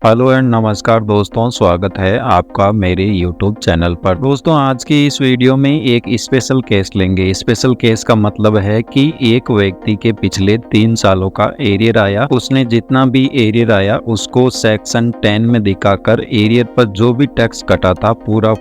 Hello and नमस्कार दोस्तों, स्वागत है आपका मेरे YouTube चैनल पर। दोस्तों, आज की इस वीडियो में एक स्पेशल केस लेंगे। स्पेशल केस का मतलब है कि एक व्यक्ति के पिछले 3 सालों का एरियर आया, उसने जितना भी एरियर आया उसको सेक्शन 10 में दिखाकर एरियर पर जो भी टैक्स कटा था पूरा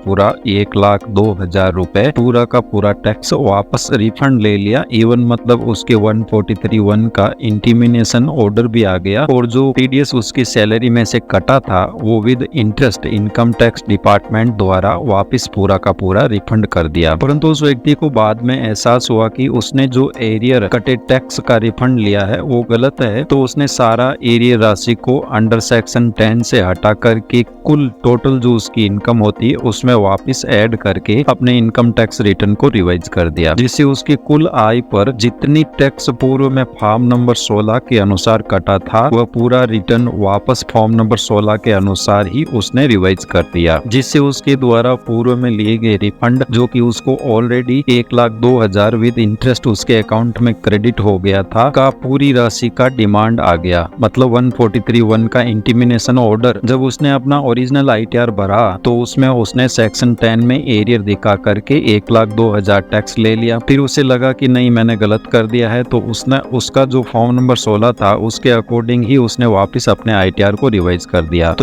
1,02,000 रुपए पूरा का पूरा टैक्स वापस रिफंड ले लिया। इवन मतलब उसके 143(1) का इंटीमिनेशन ऑर्डर भी आ गया और जो टीडीएस उसकी सैलरी में से कटा था वो with interest income tax department द्वारा वापस पूरा का पूरा रिफंड कर दिया। परंतु उस व्यक्ति को बाद में एहसास हुआ कि उसने जो एरियर कटे टैक्स का रिफंड लिया है वो गलत है, तो उसने सारा एरियर राशि को अंडर सेक्शन 10 से हटा करके कुल टोटल जो उसकी इनकम होती है उसमें वापस ऐड करके अपने इनकम टैक्स रिटर्न को रिवाइज कर दिया, जिससे उसकी कुल आय पर जितनी टैक्स पूर्व में फॉर्म नंबर 16 के अनुसार कटा था वह पूरा रिटर्न वापस फॉर्म नंबर 16 के अनुसार ही उसने रिवाइज कर दिया, जिससे उसके द्वारा पूर्व में लिए गए रिफंड जो कि उसको ऑलरेडी 1,02,000 विद इंटरेस्ट उसके अकाउंट में क्रेडिट हो गया था का पूरी राशि का डिमांड आ गया। मतलब 143(1) का इंटीमिनेशन ऑर्डर जब उसने अपना ओरिजिनल आईटीआर भरा तो उसमें उसने सेक्शन 10 में एरियर दिखा करके 1,02,000 टैक्स ले लिया। फिर उसे लगा कि नहीं, मैंने गलत कर दिया है, तो उसने उसका जो फॉर्म नंबर 16 था उसके अकॉर्डिंग ही उसने वापस अपने आईटीआर को रिवाइज कर दिया।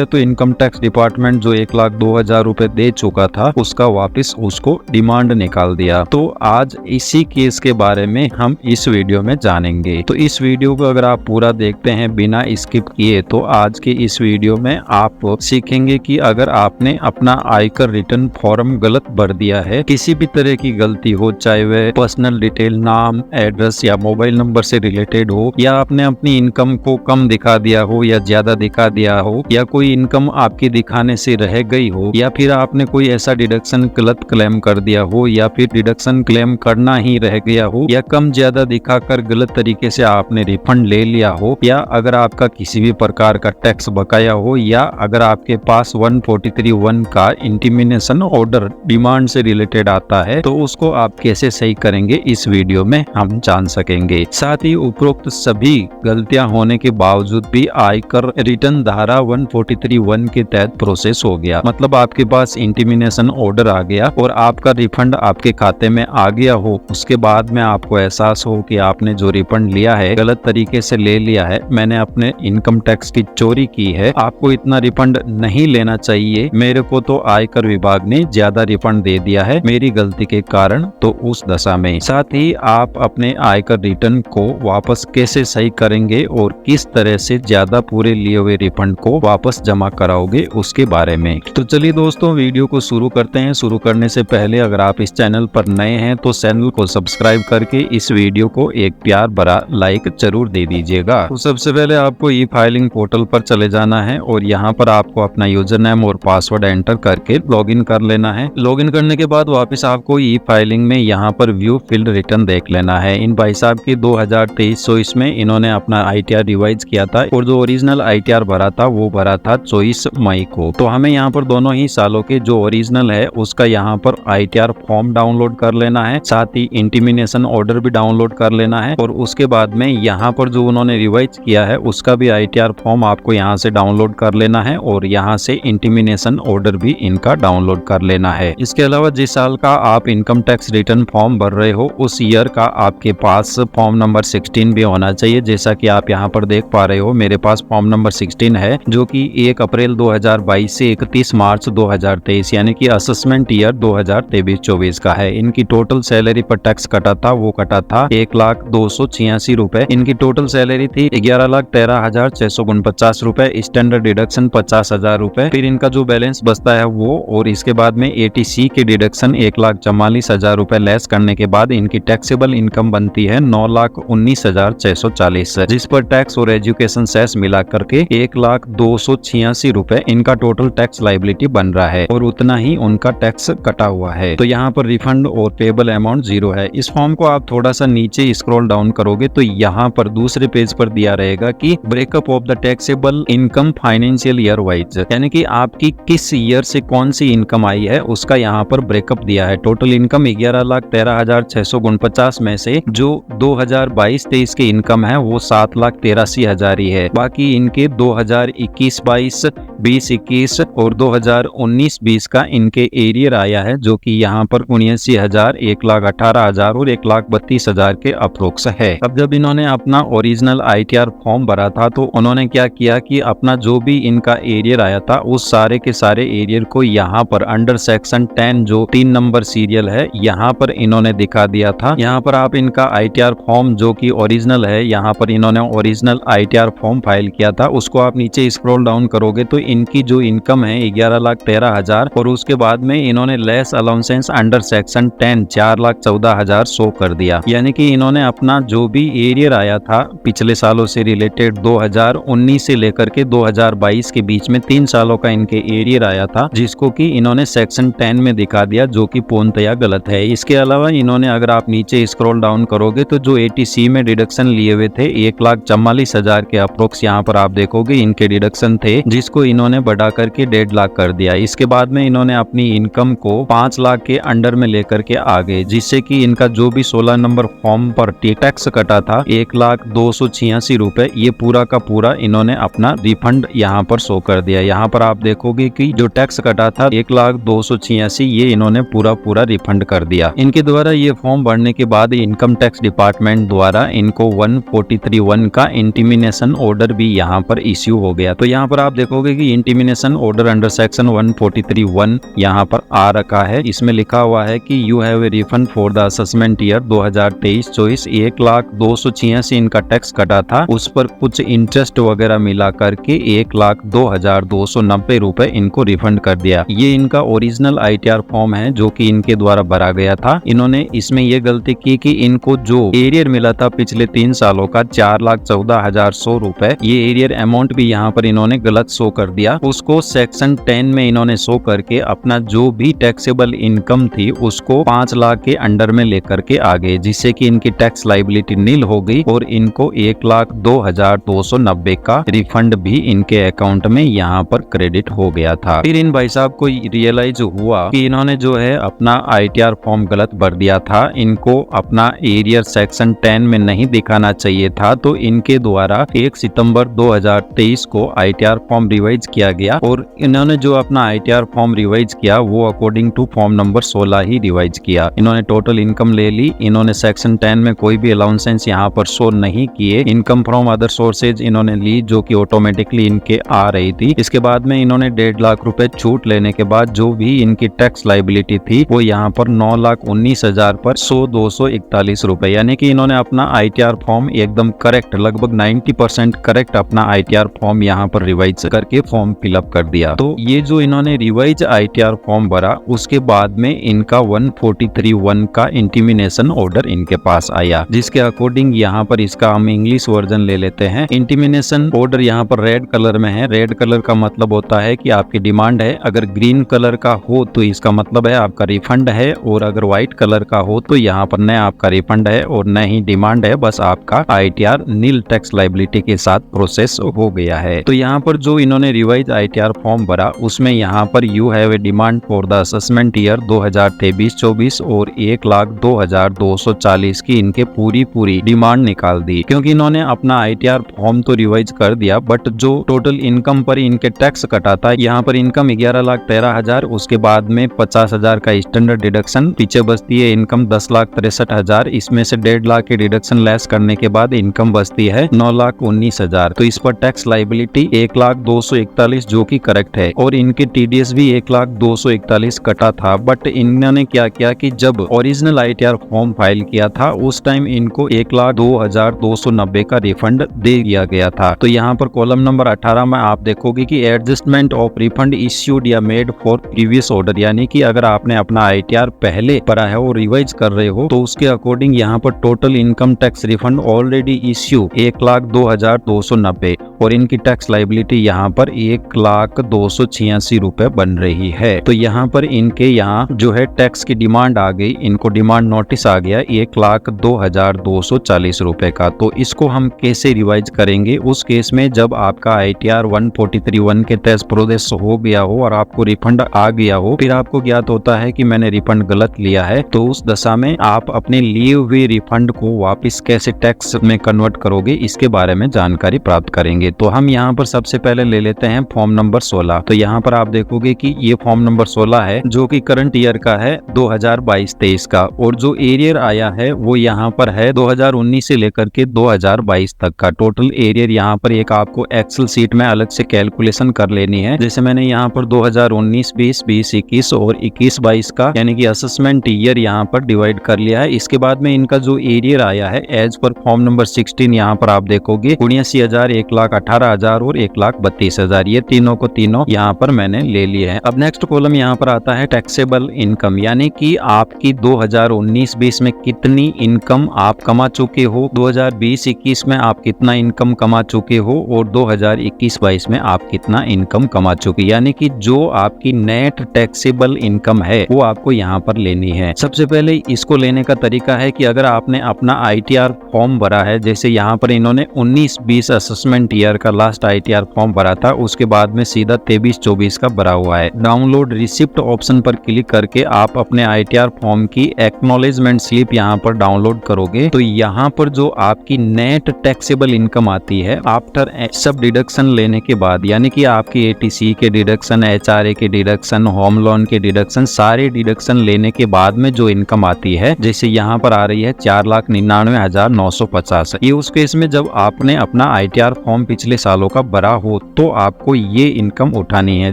तो इनकम टैक्स डिपार्टमेंट जो 1,02,000 रुपए दे चुका था उसका वापस उसको डिमांड निकाल दिया। तो आज इसी केस के बारे में हम इस वीडियो में जानेंगे। तो इस वीडियो को अगर आप पूरा देखते हैं बिना स्किप किए तो आज के इस वीडियो में आप सीखेंगे कि अगर आपने अपना आयकर रिटर्न फॉर्म गलत भर दिया है, किसी भी तरह की गलती हो, चाहे वह पर्सनल डिटेल, नाम, एड्रेस या मोबाइल नंबर से रिलेटेड हो, या आपने अपनी इनकम को कम दिखा दिया हो या ज्यादा दिखा दिया हो, या कोई इनकम आपकी दिखाने से रह गई हो, या फिर आपने कोई ऐसा डिडक्शन गलत क्लेम कर दिया हो, या फिर डिडक्शन क्लेम करना ही रह गया हो, या कम ज्यादा दिखाकर गलत तरीके से आपने रिफंड ले लिया हो, या अगर आपका किसी भी प्रकार का टैक्स बकाया हो, या अगर आपके पास 143(1) का इंटीमिनेशन ऑर्डर डिमांड से रिलेटेड आता है तो उसको आप कैसे सही करेंगे इस वीडियो में हम जान सकेंगे। साथ ही उपरोक्त सभी गलतियां होने के बावजूद भी आयकर रिटर्न धारा 143(1) के तहत प्रोसेस हो गया। मतलब आपके पास इंटीमिनेशन ऑर्डर आ गया और आपका रिफंड आपके खाते में आ गया हो, उसके बाद में आपको एहसास हो कि आपने जो रिफंड लिया है गलत तरीके से ले लिया है, मैंने अपने इनकम टैक्स की चोरी की है, आपको इतना रिफंड नहीं लेना चाहिए, मेरे को तो आयकर विभाग ने ज्यादा रिफंड दे दिया है मेरी गलती के कारण। तो उस दशा में साथ ही आप अपने आयकर रिटर्न को वापस कैसे सही करेंगे और किस तरह से ज्यादा पूरे लिए हुए रिफंड को वापस जमा कराओगे उसके बारे में। तो चलिए दोस्तों, वीडियो को शुरू करते हैं। शुरू करने से पहले अगर आप इस चैनल पर नए हैं तो चैनल को सब्सक्राइब करके इस वीडियो को एक प्यार भरा लाइक जरूर दे दीजिएगा। तो सबसे पहले आपको ई फाइलिंग पोर्टल पर चले जाना है और यहाँ पर आपको अपना यूजर नेम और पासवर्ड एंटर करके लॉगिन कर लेना है। लॉगिन करने के बाद वापस आपको ई फाइलिंग में यहाँ पर व्यू फील्ड रिटर्न देख लेना है। इन भाई साहब की 2023-24 में इन्होंने अपना आईटीआर रिवाइज किया था और जो ओरिजिनल आईटीआर भरा था वो भरा था 24 मई को। तो हमें यहाँ पर दोनों ही सालों के जो ओरिजिनल है उसका यहाँ पर आईटीआर फॉर्म डाउनलोड कर लेना है, साथ ही इंटीमिनेशन ऑर्डर भी डाउनलोड कर लेना है और उसके बाद में यहाँ पर जो उन्होंने रिवाइज किया है उसका भी आईटीआर फॉर्म आपको यहाँ से डाउनलोड कर लेना है और यहाँ से इंटीमिनेशन ऑर्डर भी इनका डाउनलोड कर लेना है। इसके अलावा जिस साल का आप इनकम टैक्स रिटर्न फॉर्म भर रहे हो उस ईयर का आपके पास फॉर्म नंबर 16 भी होना चाहिए। जैसा कि आप यहाँ पर देख पा रहे हो मेरे पास फॉर्म नंबर 16 है जो कि 1 अप्रैल 2022 से 31 मार्च 2023 यानी कि असेसमेंट ईयर 2023-24 का है। इनकी टोटल सैलरी पर टैक्स कटा था वो कटा था 1,02,86 रुपए। इनकी टोटल सैलरी थी 11,13,649 रुपए, स्टैंडर्ड डिडक्शन 50,000 रुपए। फिर इनका जो बैलेंस बचता है वो, और इसके बाद में एटीसी की डिडक्शन 1,44,000 रुपए लेस करने के बाद इनकी टैक्सेबल इनकम बनती है 9,19,640, जिस पर टैक्स और एजुकेशन सेस मिला करके 1,02,86 रुपए इनका टोटल टैक्स लाइबिलिटी बन रहा है और उतना ही उनका टैक्स कटा हुआ है। तो यहाँ पर रिफंड और पेबल अमाउंट 0 है। इस फॉर्म को आप थोड़ा सा नीचे स्क्रॉल डाउन करोगे तो यहाँ पर दूसरे पेज पर दिया रहेगा कि breakup of the taxable income financial year wise, यानी कि आपकी किस ईयर से कौन सी इनकम आई है उसका यहाँ पर ब्रेकअप दिया है। टोटल इनकम 11,13,649 में से जो 2022-23 की इनकम है वो 7,83,000 ही है। बाकी इनके 2021-22, 20-21 और 2019-20 का इनके एरियर आया है, जो कि यहाँ पर 79,000, 1,18,000 और 1,32,000 के अप्रोक्स है। अब जब इन्होंने अपना ओरिजिनल ITR फॉर्म भरा था तो उन्होंने क्या किया कि अपना जो भी इनका एरियर आया था उस सारे के सारे एरियर को यहाँ पर अंडर सेक्शन 10 जो 3 नंबर सीरियल है यहाँ पर इन्होंने दिखा दिया था। यहाँ पर आप इनका ITR फॉर्म जो कि ओरिजिनल है, यहाँ पर इन्होंने ओरिजिनल ITR फॉर्म फाइल किया था, उसको आप नीचे स्क्रॉल डाउन करोगे तो इनकी जो इनकम है 11,13,000 और उसके बाद में इन्होंने लेस अलाउंसेंस अंडर सेक्शन 10 4,14,000 शो कर दिया। यानी कि इन्होंने अपना जो भी एरियर आया था पिछले सालों से रिलेटेड 2019 से लेकर के 2022 के बीच में 3 सालों का इनके एरियर आया था, जिसको कि इन्होंने सेक्शन 10 में दिखा दिया, जो कि पूर्णतया गलत है। इसके अलावा इन्होंने अगर आप नीचे स्क्रॉल डाउन करोगे तो जो ATC में डिडक्शन लिए हुए थे 1,44,000 के अप्रोक्स यहाँ पर आप देखोगे इनके डिडक्शन थे, जिसको इन्होंने बढ़ा करके 1.5 लाख कर दिया। इसके बाद में इन्होंने अपनी इनकम को 5 लाख के अंडर में लेकर के आ गए, जिससे कि इनका जो भी 16 नंबर फॉर्म पर टैक्स कटा था 1,02,86 रुपए, ये पूरा का पूरा इन्होंने अपना रिफंड यहाँ पर शो कर दिया। यहाँ पर आप देखोगे कि जो टैक्स कटा था 1,02,86 ये इन्होंने पूरा रिफंड कर दिया। इनके द्वारा ये फॉर्म भरने के बाद इनकम टैक्स डिपार्टमेंट द्वारा इनको 143(1) का इंटिमिनेशन ऑर्डर भी यहाँ पर इश्यू हो गया। तो यहाँ पर आप देखोगे कि इंटिमिनेशन ऑर्डर अंडर सेक्शन 143(1) यहाँ पर आ रखा है। इसमें लिखा हुआ है कि you have a refund for the assessment year 2023-24 1,02,86 इनका टैक्स कटा था, उस पर कुछ इंटरेस्ट वगैरह मिला करके 1,02,290 रुपए इनको रिफंड कर दिया। ये इनका ओरिजिनल ITR फॉर्म है जो कि इनके द्वारा भरा गया था। इन्होंने इसमें ये गलती की कि इनको जो एरियर मिला था पिछले 3 सालों का 4,14,100 रुपए, ये एरियर अमाउंट भी यहाँ पर इन्होंने गलत शो कर दिया। उसको सेक्शन 10 में इन्होंने शो करके अपना जो भी टैक्सेबल इनकम थी उसको 5 लाख के अंडर में लेकर के आ गए, जिससे कि इनकी टैक्स लाइबिलिटी नील हो गई और इनको 1,02,290 का रिफंड भी इनके अकाउंट में यहाँ पर क्रेडिट हो गया था। फिर इन भाई साहब को रियलाइज हुआ कि इन्होंने जो है अपना ITR फॉर्म गलत भर दिया था, इनको अपना एरियर सेक्शन 10 में नहीं दिखाना चाहिए था। तो इनके द्वारा 1 सितंबर 2023 को ITR फॉर्म रिवाइज किया गया और इन्होंने जो अपना ITR फॉर्म रिवाइज किया वो अकॉर्डिंग टू फॉर्म नंबर 16 ही रिवाइज किया। इन्होंने टोटल इनकम ले ली, इन्होंने सेक्शन 10 में कोई भी अलाउंसेंस यहाँ पर शो नहीं किए। इनकम फ्रॉम अदर सोर्सेज इन्होंने ली जो कि ऑटोमेटिकली इनके आ रही थी। इसके बाद में इन्होंने 1.5 लाख रुपए छूट लेने के बाद जो भी इनकी टैक्स लाइबिलिटी थी वो यहाँ पर 9,19,000 पर 100,241 रुपए, यानी कि इन्होंने अपना ITR फॉर्म एकदम करेक्ट, लगभग 90% करेक्ट अपना ITR फॉर्म यहाँ पर रिवाइज करके फॉर्म फिलअप कर दिया। तो ये जो इन्होंने रिवाइज ITR फॉर्म भरा उसके बाद में इनका 143(1) का इंटिमिनेशन ऑर्डर इनके पास आया, जिसके अकॉर्डिंग यहाँ पर इसका हम इंग्लिश वर्जन ले लेते हैं। इंटिमिनेशन ऑर्डर यहाँ पर रेड कलर में है। रेड कलर का मतलब होता है कि आपकी डिमांड है, अगर ग्रीन कलर का हो तो इसका मतलब है आपका रिफंड है, और अगर व्हाइट कलर का हो तो यहाँ पर न आपका रिफंड है और न ही डिमांड है, बस आपका ITR नील टैक्स लाइबिलिटी के साथ प्रोसेस हो गया है। तो यहाँ पर जो इन्होंने रिवाइज ITR फॉर्म भरा उसमें यहाँ पर you have a demand for the assessment year 2023-24 और 1,02,240 की इनके पूरी डिमांड निकाल दी, क्योंकि इन्होंने अपना ITR फॉर्म तो रिवाइज कर दिया बट जो टोटल इनकम पर इनके टैक्स कटा था, यहाँ पर इनकम 11,13,000, उसके बाद में 50,000 का स्टैंडर्ड डिडक्शन, पीछे बचती है इनकम 10,63,000, इसमें से 1.5 लाख की डिडक्शन लेस करने के बाद इनकम बचती है 9,19,000। तो इस पर टैक्स लाइबिलिटी 1,02,41 जो कि करेक्ट है, और इनके TDS भी 1,02,41 कटा था। बट इन्होंने क्या किया कि जब ओरिजिनल ITR फॉर्म फाइल किया था उस टाइम इनको 1,02,290 का रिफंड दे दिया गया था। तो यहाँ पर कॉलम नंबर 18 में आप देखोगे कि एडजस्टमेंट ऑफ रिफंड इश्यूड या मेड फॉर प्रीवियस ऑर्डर, यानी कि अगर आपने अपना ITR पहले भरा है और रिवाइज कर रहे हो तो उसके अकॉर्डिंग यहाँ पर total income tax refund already issue 1,02,290 और इनकी टैक्स लाइबिलिटी यहाँ पर 1,02,86 रुपए बन रही है। तो यहाँ पर इनके यहाँ जो है टैक्स की डिमांड आ गई, इनको डिमांड नोटिस आ गया 1,02,240 रुपए का। तो इसको हम कैसे रिवाइज करेंगे उस केस में जब आपका ITR 143(1) के तहत प्रोसेस हो गया हो और आपको रिफंड आ गया हो, फिर आपको ज्ञात होता है कि मैंने रिफंड गलत लिया है, तो उस दशा में आप अपने लिए हुए रिफंड को वापस कैसे टैक्स में कन्वर्ट करोगे इसके बारे में जानकारी प्राप्त करेंगे। करेंगे। तो हम यहाँ पर सबसे पहले ले लेते हैं फॉर्म नंबर 16। तो यहाँ पर आप देखोगे कि ये फॉर्म नंबर 16 है जो कि करंट ईयर का है 2022-23 का, और जो एरियर आया है वो यहाँ पर है 2019 से लेकर के 2022 तक का। टोटल एरियर यहाँ पर एक आपको एक्सेल सीट में अलग से कैलकुलेशन कर लेनी है। जैसे मैंने यहाँ पर 2019-20, 20-21 और 21-22 का यानी कि असेसमेंट ईयर यहाँ पर डिवाइड कर लिया है। इसके बाद में इनका जो एरियर आया है एज पर फॉर्म नंबर 16 यहाँ पर आप देखोगे 79,000, 1,18,000 और 1,32,000, ये तीनों को तीनों यहाँ पर मैंने ले लिए हैं। अब नेक्स्ट कॉलम यहाँ पर आता है टैक्सेबल इनकम, यानी कि आपकी 2019-20 में कितनी इनकम आप कमा चुके हो, 2020-21 में आप कितना इनकम कमा चुके हो और 2021-22 में आप कितना इनकम कमा चुके, यानी कि जो आपकी नेट टैक्सेबल इनकम है वो आपको यहाँ पर लेनी है। सबसे पहले इसको लेने का तरीका है कि अगर आपने अपना ITR फॉर्म भरा है, जैसे यहाँ पर इन्होंने 19-20 असेसमेंट ईयर का लास्ट ITR फॉर्म भरा था, उसके बाद में सीधा 23-24 का भरा हुआ है। डाउनलोड रिसिप्ट ऑप्शन पर क्लिक करके आप अपने ITR फॉर्म की एक्नॉलेजमेंट स्लिप यहाँ पर डाउनलोड करोगे तो यहाँ पर जो आपकी नेट टैक्सेबल इनकम आती है आफ्टर सब डिडक्शन लेने के बाद, यानी कि आपकी ATC के डिडक्शन, HRA के डिडक्शन, होम लोन के डिडक्शन, सारे डिडक्शन लेने के बाद में जो इनकम आती है, जैसे यहाँ पर आ रही है 4,99,950। ये उस केस में जब आपने अपना ITR फॉर्म पिछले सालों का भरा हो तो आपको ये इनकम उठानी है।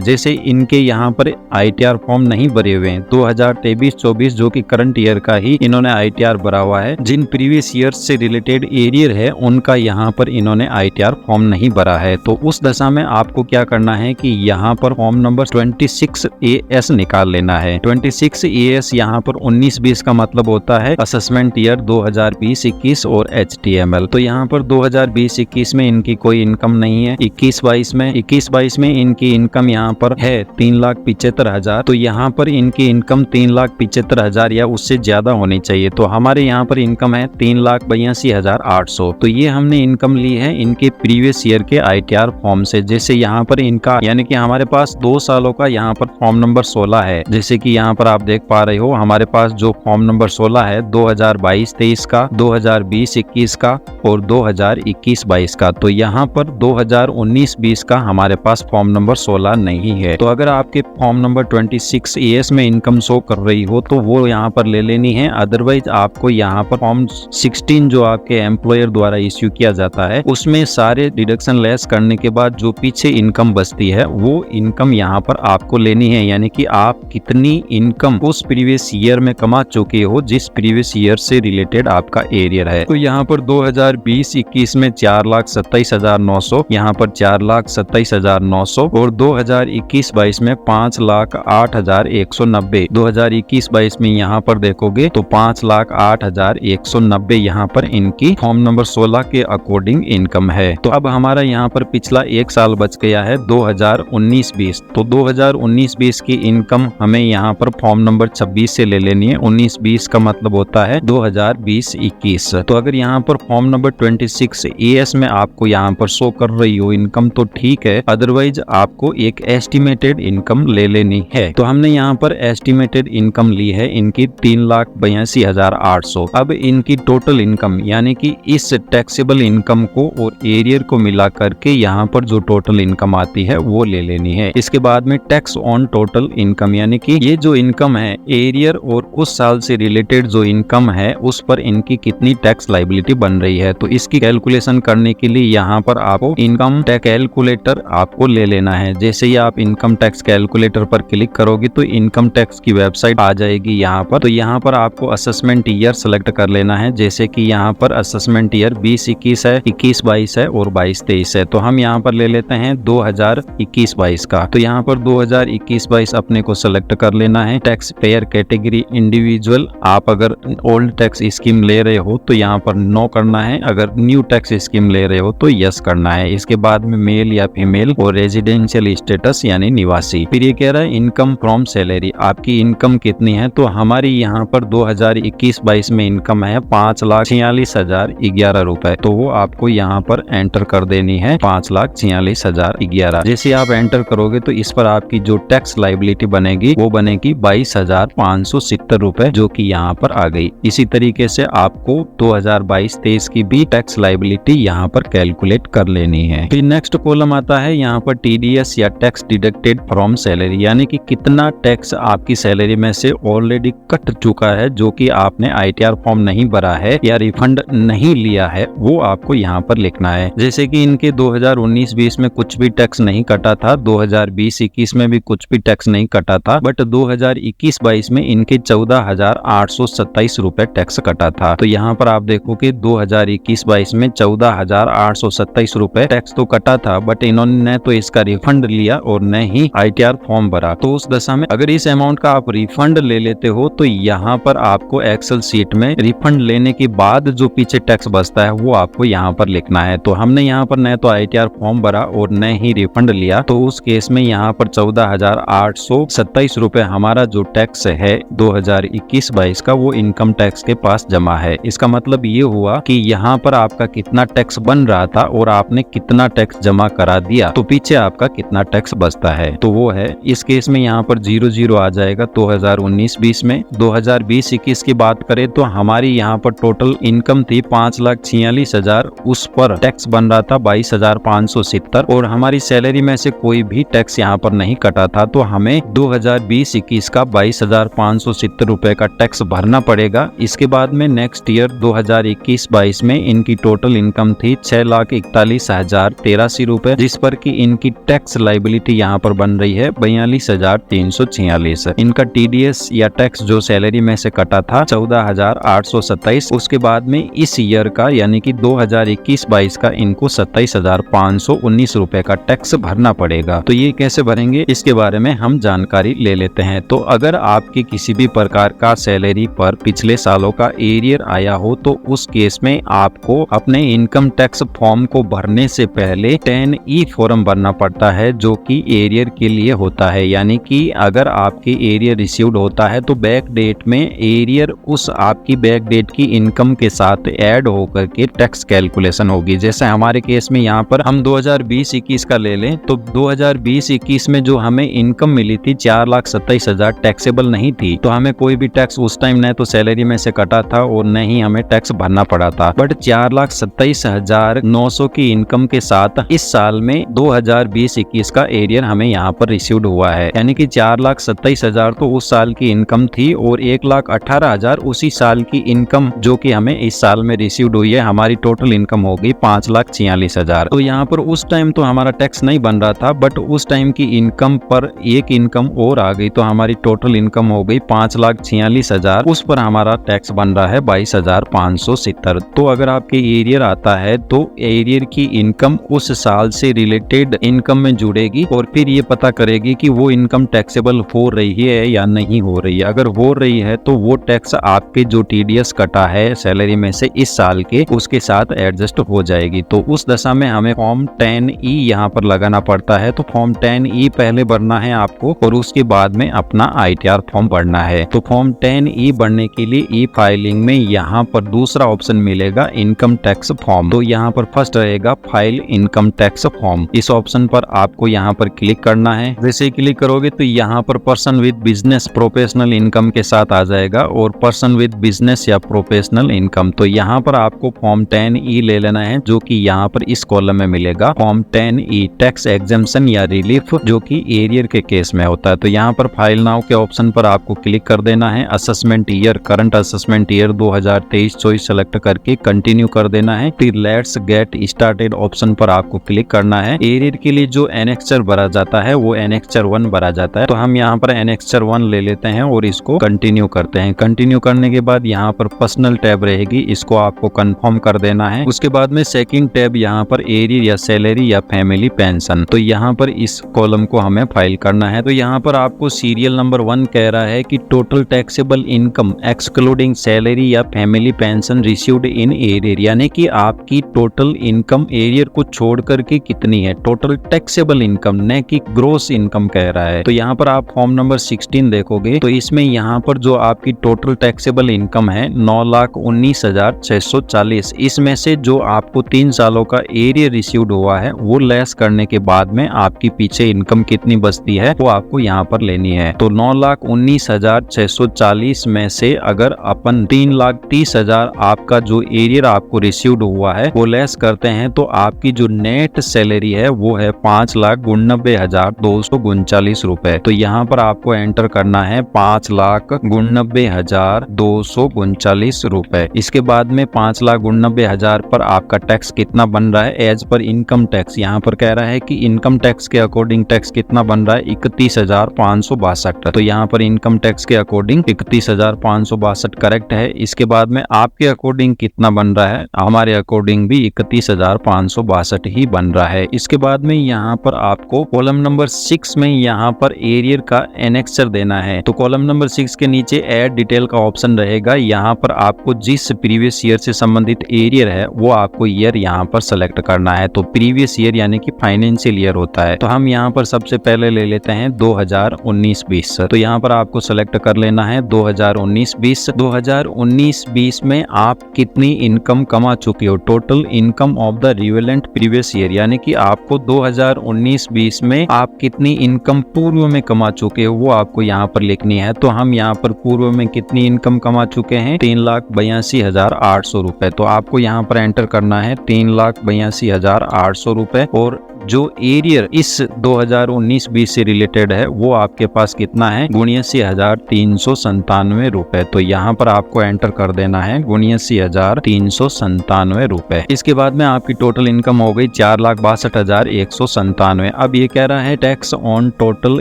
जैसे इनके यहाँ पर ITR फॉर्म नहीं भरे हुए हैं 2023-24 जो कि करंट ईयर का ही इन्होंने ITR भरा हुआ है, जिन प्रीवियस ईयर से रिलेटेड एरियर है उनका यहाँ पर इन्होंने ITR फॉर्म नहीं भरा है। तो उस दशा में आपको क्या करना है कि यहाँ पर फॉर्म नंबर 26AS निकाल लेना है। 26AS यहाँ पर 19-20 का मतलब होता है असेसमेंट ईयर 2020-21 और HTML। तो यहाँ पर 2020-21 में इनकी कोई इनकम नहीं है। 21-22 में इनकी इनकम यहाँ पर है 3,75,000। तो यहाँ पर इनकी इनकम 3,75,000 या उससे ज्यादा होनी चाहिए। तो हमारे यहाँ पर इनकम है 3,82,800। तो ये हमने इनकम ली है इनके प्रीवियस ईयर के ITR फॉर्म से। जैसे यहाँ पर इनका यानी कि हमारे पास 2 सालों का यहाँ पर फॉर्म नंबर 16 है। जैसे कि यहाँ पर आप देख पा रहे हो हमारे पास जो फॉर्म नंबर 16 है 2022-23 का, 2020-21 का और 2021-22 का। तो यहाँ पर 2019-20 का हमारे पास फॉर्म नंबर 16 नहीं है। तो अगर आपके फॉर्म नंबर 26AS में इनकम शो कर रही हो तो वो यहाँ पर ले लेनी है। अदरवाइज आपको यहाँ पर फॉर्म 16 जो आपके एम्प्लॉयर द्वारा इश्यू किया जाता है उसमें सारे डिडक्शन लेस करने के बाद जो पीछे इनकम बचती है वो इनकम यहाँ पर आपको लेनी है, यानी कि आप कितनी इनकम उस प्रीवियस ईयर में कमा चुके हो जिस प्रीवियस ईयर से रिलेटेड आपका एरियर है। तो यहाँ पर 2020-21 में 4,27,900, यहाँ पर 4,27,900 और 2021-22 में 5,08,190। 2021-22 में यहाँ पर देखोगे तो 5,08,190 यहाँ पर इनकी फॉर्म नंबर 16 के अकॉर्डिंग इनकम है। तो अब हमारा यहाँ पर पिछला एक साल बच गया है 2019-20। तो 2019-20 की इनकम हमें यहाँ पर फॉर्म नंबर 26 से ले लेनी है। 19-20 का मतलब होता है 2020-21। तो अगर यहाँ पर फॉर्म नंबर 26AS में आपको यहाँ पर शो कर रही हो इनकम तो ठीक है, अदरवाइज आपको एक एस्टिमेटेड इनकम ले लेनी है। तो हमने यहाँ पर एस्टिमेटेड इनकम ली है इनकी 3,82,800। अब इनकी टोटल इनकम यानी कि इस टैक्सेबल इनकम को और एरियर को मिला करके यहाँ पर जो टोटल इनकम आती है वो ले लेनी है। इसके बाद में टैक्स ऑन टोटल इनकम, यानी कि ये जो इनकम है एरियर और उस साल से रिलेटेड जो इनकम है उस पर इनकी कितनी टैक्स लायबिलिटी बन रही है। तो इसकी कैलकुलेशन करने के लिए यहाँ पर आपको इनकम टैक्स कैलकुलेटर आपको ले लेना है। जैसे ही आप इनकम टैक्स कैलकुलेटर पर क्लिक करोगे तो इनकम टैक्स की वेबसाइट आ जाएगी यहाँ पर। तो यहाँ पर आपको असेसमेंट ईयर सेलेक्ट कर लेना है। जैसे कि यहाँ पर असेसमेंट ईयर 20-21 है, 21-22 है और 22-23 है। तो हम यहाँ पर ले लेते हैं 2021-22 का। तो यहाँ पर 2021-22 अपने को सेलेक्ट कर लेना है। टैक्स पेयर कैटेगरी इंडिविजुअल, आप अगर ओल्ड टैक्स स्कीम ले रहे हो तो यहाँ पर नो करना है, अगर न्यू टैक्स स्कीम ले रहे हो तो यस करना है। इसके बाद में मेल या फीमेल और रेजिडेंशियल स्टेटस यानी निवासी। फिर ये कह रहा है इनकम फ्रॉम सैलरी, आपकी इनकम कितनी है। तो हमारी यहाँ पर 2021-22 में इनकम है 5,46,011 रुपए। तो वो आपको यहाँ पर एंटर कर देनी है 5,46,011। जैसे आप एंटर करोगे तो इस पर आपकी जो टैक्स लायबिलिटी बनेगी वो बनेगी 22,570 रुपए, जो कि यहाँ पर आ गई। इसी तरीके से आपको 2022-23 की भी टैक्स लायबिलिटी यहाँ पर कैलकुलेट कर पर लेनी है। फिर नेक्स्ट कॉलम आता है यहाँ पर TDS या टैक्स डिडक्टेड फ्रॉम सैलरी, यानी कि कितना टैक्स आपकी सैलरी में से ऑलरेडी कट चुका है जो कि आपने ITR फॉर्म नहीं भरा है या रिफंड नहीं लिया है, वो आपको यहाँ पर लिखना है। जैसे कि इनके 2019-20 में कुछ भी टैक्स नहीं कटा था, 2020-21 में भी कुछ भी टैक्स नहीं कटा था, बट 2021-22 में इनके 14,827 रुपए टैक्स कटा था। तो यहाँ पर आप देखो कि 2021-22 में 14,827 रुपए टैक्स तो कटा था, बट इन्होंने तो इसका रिफंड लिया और न ही ITR फॉर्म भरा। तो उस दशा में अगर इस अमाउंट का आप रिफंड ले लेते हो तो यहाँ पर आपको एक्सेल सीट में रिफंड लेने के बाद जो पीछे टैक्स बचता है वो आपको यहाँ पर लिखना है। तो हमने यहाँ पर न तो ITR फॉर्म भरा और न ही रिफंड लिया, तो उस केस में यहाँ पर 14,827 रुपए हमारा जो टैक्स है 2021-22 का वो इनकम टैक्स के पास जमा है। इसका मतलब ये हुआ कि यहाँ पर आपका कितना टैक्स बन रहा था और आपने कितना टैक्स जमा करा दिया, तो पीछे आपका कितना टैक्स बचता है तो वो है। इस केस में यहाँ पर 0 आ जाएगा 2019-20 में। 2020-21 की बात करें तो हमारी यहाँ पर टोटल इनकम थी 5,46,000, उस पर टैक्स बन रहा था 22,570 और हमारी सैलरी में से कोई भी टैक्स यहाँ पर नहीं कटा था, तो हमें 2020-21 का 22,570 रुपए का टैक्स भरना पड़ेगा। इसके बाद में नेक्स्ट ईयर 2021-22 में इनकी टोटल इनकम थी 6,41,083 रुपए, जिस पर कि इनकी टैक्स लाइबिलिटी यहाँ पर बन रही है 42,346। इनका TDS या टैक्स जो सैलरी में से कटा था 14,827। उसके बाद में इस ईयर का यानी कि 2021-22 का इनको 27,519 रुपए का टैक्स भरना पड़ेगा। तो ये कैसे भरेंगे इसके बारे में हम जानकारी ले लेते हैं। तो अगर आपकी किसी भी प्रकार का सैलरी पर पिछले सालों का एरियर आया हो तो उस केस में आपको अपने इनकम टैक्स फॉर्म को भरने से पहले 10E फॉर्म भरना पड़ता है जो कि एरियर के लिए होता है। यानी कि अगर आपके एरियर रिसीव्ड होता है तो बैक डेट में एरियर उस आपकी बैक डेट की इनकम के साथ ऐड होकर के टैक्स कैलकुलेशन होगी। जैसे हमारे केस में यहाँ पर हम 2020-21 का ले लें तो 2020-21 में जो हमें इनकम मिली थी 4,27,000 टैक्सेबल नहीं थी, तो हमें कोई भी टैक्स उस टाइम न तो सैलरी में से कटा था और न ही हमें टैक्स भरना पड़ा था। बट 4,27,900 की इनकम के साथ इस साल में 2020-21 का एरियर हमें यहाँ पर रिसीव्ड हुआ है, यानी कि 4,27,000 तो उस साल की इनकम थी और 1,18,000 उसी साल की इनकम जो कि हमें इस साल में रिसीव्ड हुई है। हमारी टोटल इनकम हो गई 5,46,000। तो यहाँ पर उस टाइम तो हमारा टैक्स नहीं बन रहा था, बट उस टाइम की इनकम पर एक इनकम और आ गई तो हमारी टोटल इनकम हो गई 5,46,000। उस पर हमारा टैक्स बन रहा है 22,570। तो अगर आपके एरियर आता है तो एरियर की इनकम उस साल से रिलेटेड इनकम में जुड़ेगी और फिर ये पता करेगी कि वो इनकम टैक्सेबल हो रही है या नहीं हो रही है। अगर हो रही है तो वो टैक्स आपके जो TDS कटा है सैलरी में से इस साल के उसके साथ एडजस्ट हो जाएगी। तो उस दशा में हमें फॉर्म 10E यहाँ पर लगाना पड़ता है। तो फॉर्म 10E पहले भरना है आपको और उसके बाद में अपना ITR फॉर्म भरना है। तो फॉर्म 10E भरने के लिए ई फाइलिंग में यहाँ पर दूसरा ऑप्शन मिलेगा इनकम टैक्स फॉर्म। तो यहाँ पर फर्स्ट रहेगा फाइल इनकम टैक्स फॉर्म। इस ऑप्शन पर आपको यहाँ पर क्लिक करना है। जैसे ही क्लिक करोगे तो यहाँ पर person with business professional income के साथ आ जाएगा और पर्सन विद बिजनेस या प्रोफेशनल इनकम। तो यहाँ पर आपको फॉर्म 10E ले लेना है जो कि यहाँ पर इस कॉलम में मिलेगा। फॉर्म 10E टैक्स एग्जेम्पशन या रिलीफ जो कि एरियर के केस में होता है। तो यहाँ पर फाइल नाउ के ऑप्शन पर आपको क्लिक कर देना है। Assessment year current assessment year 2023-24 select करके कंटिन्यू कर देना है। फिर लेट्स गेट स्टार्टेड ऑप्शन पर आपको क्लिक करना है। एरियर के लिए जो एनेक्चर भरा जाता है वो एनेक्चर 1 भरा जाता है। तो हम यहाँ पर एनेक्चर 1 ले लेते हैं और इसको कंटिन्यू करते हैं। कंटिन्यू करने के बाद यहाँ पर पर्सनल टैब रहेगी, इसको आपको कंफर्म कर देना है। उसके बाद में सेकंड टैब यहाँ पर एरियर या सैलरी या फैमिली पेंशन, तो यहाँ पर इस कॉलम को हमें फाइल करना है। तो यहाँ पर आपको सीरियल नंबर 1 कह रहा है कि total taxable income excluding salary या family pension received in arrear, यानी कि आपकी टोटल इनकम एरियर को छोड़ करके कितनी है, टोटल टैक्सेबल इनकम न कि ग्रोस इनकम कह रहा है। तो यहाँ पर आप फॉर्म नंबर 16 देखोगे तो इसमें यहाँ पर जो आपकी टोटल टैक्सेबल इनकम है 9,19,640, इसमें से जो आपको 3 सालों का एरियर रिसीव्ड हुआ है वो लेस करने के बाद में आपकी पीछे इनकम कितनी बचती है वो आपको यहाँ पर लेनी है। तो 9,19,640 में से अगर अपन 3,30,000 आपका जो एरियर आपको रिसीव्ड हुआ है वो लेस करते हैं हैं तो आपकी जो नेट सैलरी है वो है 5,89,239 रुपए। तो यहाँ पर आपको एंटर करना है 5,89,239 रुपए। इसके बाद में 5,89,000 पर आपका टैक्स कितना बन रहा है एज पर इनकम टैक्स। यहाँ पर कह रहा है कि इनकम टैक्स के अकॉर्डिंग टैक्स कितना बन रहा है 31,562। तो यहाँ पर इनकम टैक्स के अकॉर्डिंग 31,562 करेक्ट है। इसके बाद में आपके अकॉर्डिंग कितना बन रहा है, हमारे अकॉर्डिंग भी 31,562 ही बन रहा है। इसके बाद में यहाँ पर आपको कॉलम नंबर 6 में यहाँ पर एरियर का एनेक्सर देना है। तो कॉलम नंबर 6 के नीचे ऐड डिटेल का ऑप्शन रहेगा। यहाँ पर आपको जिस प्रीवियस ईयर से संबंधित एरियर है वो आपको ईयर यहाँ पर सेलेक्ट करना है। तो प्रीवियस ईयर यानी कि फाइनेंशियल ईयर होता है। तो हम यहाँ पर सबसे पहले ले लेते हैं 2019-20। तो यहाँ पर आपको सेलेक्ट कर लेना है 2019-20। 2019-20 में आप कितनी इनकम कमा चुके हो, total income of the relevant previous year, यानी कि आपको 2019-20 में आप कितनी इनकम पूर्व में कमा चुके हो वो आपको यहाँ पर लिखनी है। तो हम यहाँ पर पूर्व में कितनी इनकम कमा चुके हैं 3,82,800 रुपए। तो आपको यहाँ पर एंटर करना है 3,82,800 रुपए। और जो एरियर इस 2019-20 से रिलेटेड है वो आपके पास कितना है 79,397 रुपए। तो यहाँ पर आपको एंटर कर देना है 79,397 रुपए। इसके बाद में आपकी टोटल इनकम हो गई 4,62,197। अब ये कह रहा है tax on total